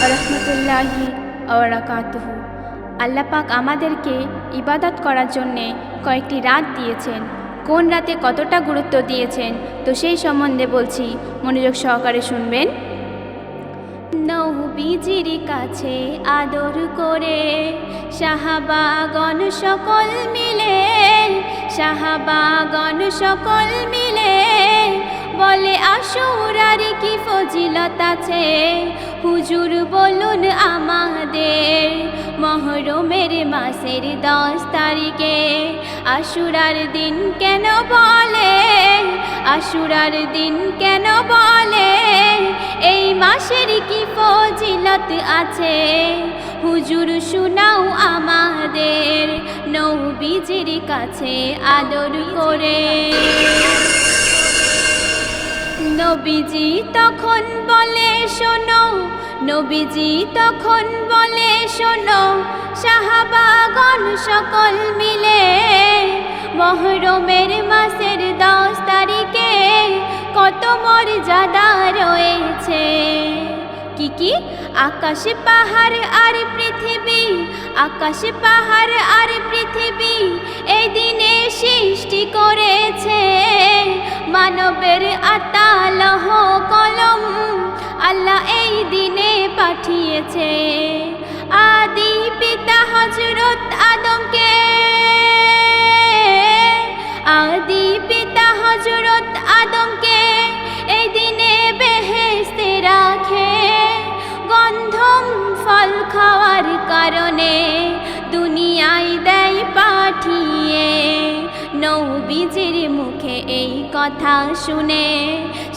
রহমতুল্লাহি ওয়াবারাকাতুহু। আল্লাহ পাক আমাদেরকে ইবাদত করার জন্যে কয়েকটি রাত দিয়েছেন। কোন রাতে কতটা গুরুত্ব দিয়েছেন তো সেই সম্বন্ধে বলছি, মনোযোগ সহকারে শুনবেন। নবীজির কাছে আদর করে সাহাবাগণ সকল মিলে, সাহাবাগণ সকল মিলে বলে আশুরার কি ফজিলত আছে, হুজুর বলুন আমাদের। মহরমের মাসের 10 তারিখে আশুরার দিন কেন বলে, আশুরার দিন কেন বলে, এই মাসের কি ফজিলত আছে, হুজুর শুনাও আমাদের। নবীজির কাছে আদর করে নবীজি তখন বলে শোনো, নবীজি তখন বলে শোনো, সাহাবাগণ সকল মিলে মহরমের মাসের 10 তারিখে কত মর্যাদা রয়েছে। কি আকাশ পাহাড় আর পৃথিবী, আকাশ পাহাড় আর পৃথিবী এই দিনে সৃষ্টি করেছে। মানবের আত্মা লৌহ কলম আল্লাহ এই দিনে পাঠিয়েছে। আদি পিতা হযরত আদমকে, আদি পিতা হযরত আদমকে এই দিনে বেহেশতে রাখে। গন্ধম ফল খাওয়ার কারণে দুনিয়ায় দেয় পাঠিয়ে। নবীজির মুখে এই কথা শুনে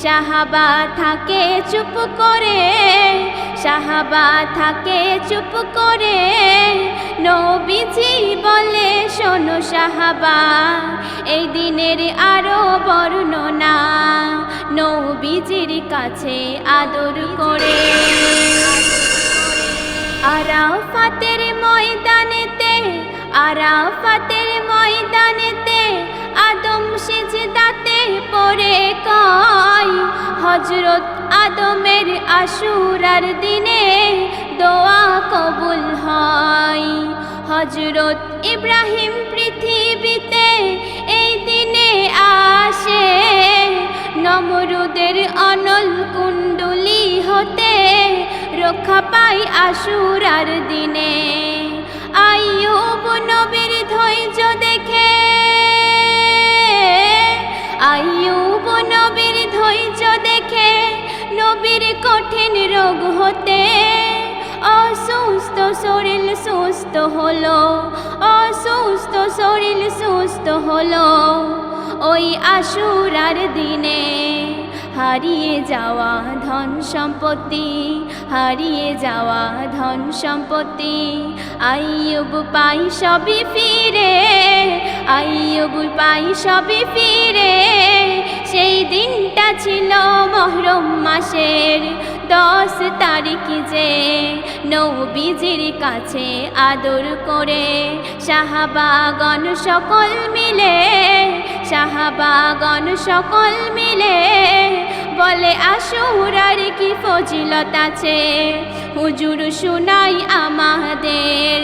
সাহাবা থাকে চুপ করে, সাহাবা থাকে চুপ করে। নবীজি বলে শোনো সাহাবা, এই দিনের আরো বর্ণনা নবীজির কাছে আদর করে। আরাফাতের ময়দানেতে, আরাফাতের ময়দানেতে আদম সিজদাতে পড়ে কয়, হযরত আদমের আশুরার দিনে দোয়া কবুল হয়। হযরত ইব্রাহিম পৃথিবীতে এই দিনে আসে, নমরুদের অনল কুণ্ডলী হতে রক্ষা পায় আশুরার দিনে। আইয়ুব নবীর ধৈর্য দেখে, আইয়ুব নবীর ধৈর্য দেখে নবীর কঠিন রোগ হতে অসুস্থ শরীর সুস্থ হলো, অসুস্থ শরীর সুস্থ হলো। ওই আশুরার দিনে হারিয়ে যাওয়া ধন সম্পত্তি, হারিয়ে যাওয়া ধন সম্পত্তি আইয়ুব পাই সবই ফিরে, আইয়ুব পাই সবই ফিরে। সেই দিনটা ছিল মহরম মাসের 10 তারিখ যে নবীজির কাছে আদর করে সাহাবাগণ সকল মিলে, সাহাবাগণ সকল মিলে বলে আশুরার কি ফজিলত আছে, হুজুর শুনাই আমাদের।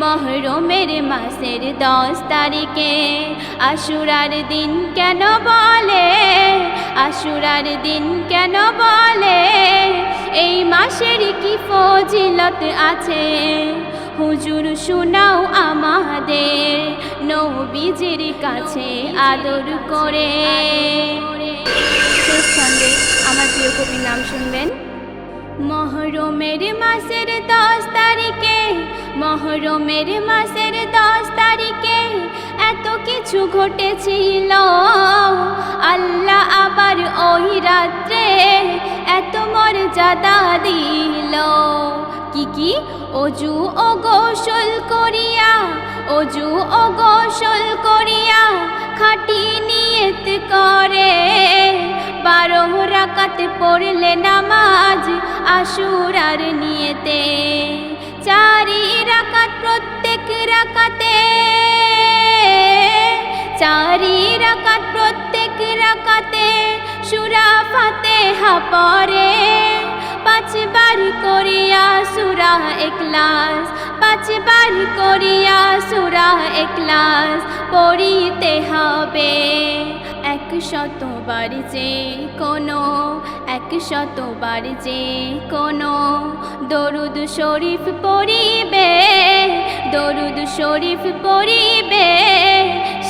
মহরমের মাসের 10 তারিখে আশুরার দিন কেন বলে, আশুরার দিন কেন বলে, এই মাসের কি ফজিলত আছে, হুজুর শুনাও আমাদের। নবীজির কাছে আদর করে। শেষ ছন্দে আমার প্রিয় কবির নাম শুনবেন। মহরমের মাসের 10 তারিখে, মহরমের মাসের 10 তারিখে এত কিছু ঘটেছিল, আল্লাহ আবার ওই রাত্রে এত মর্যাদা দিল। কি অজু ও গোসল করিয়া, অজু ও গোসল করিয়া খাঁটি নিয়ত করে 12 রাকাত পড়লে নামাজ আশুরার নিয়তে। 4 রাকাত প্রত্যেক রাকাতে, 4 রাকাত প্রত্যেক রাকাতে সূরা ফাতিহা পড়ে, 5 বার করিয়া সূরা ইখলাস, 5 বার করিয়া সূরা ইখলাস পড়িতে হবে। 100 বার যে কোনো, 100 বার যে কোনো দরুদ শরীফ পড়িবে, দরুদ শরীফ পড়িবে,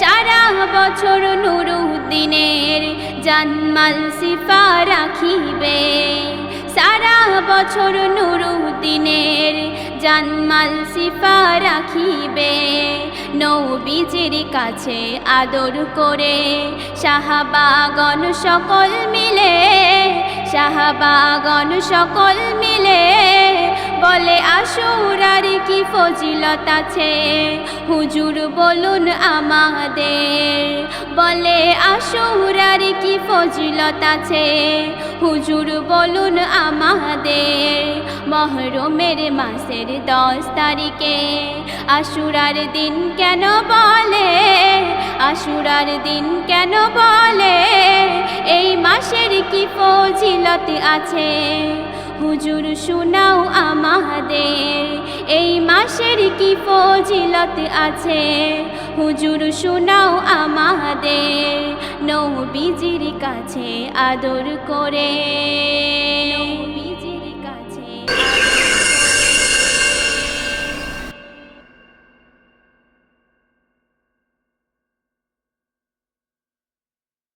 সারা বছর নুরুদ্দিনের জানমাল সিফা রাখিবে। সারা বছর নুরুদ্দিনের জানমাল সিফা রাখিবে। নবীজির কাছে আদর করে সাহাবাগণ সকল মিলে, সাহাবাগণ সকল মিলে বলে আশুরার কি ফজিলত আছে, হুজুর বলুন আমাদের। বলে আশুরার কি ফজিলত আছে, হুজুর বলুন আমাদের। মহরমের মাসের 10 তারিখে আশুরার দিন কেন বলে, আশুরার দিন কেন বলে, এই মাসের কি ফজিলত আছে, হুজুর শুনাও আমাদের। এই মাসের কি ফজিলত আছে, হুজুর শুনাও আমাদের। নবীজির কাছে আদর করে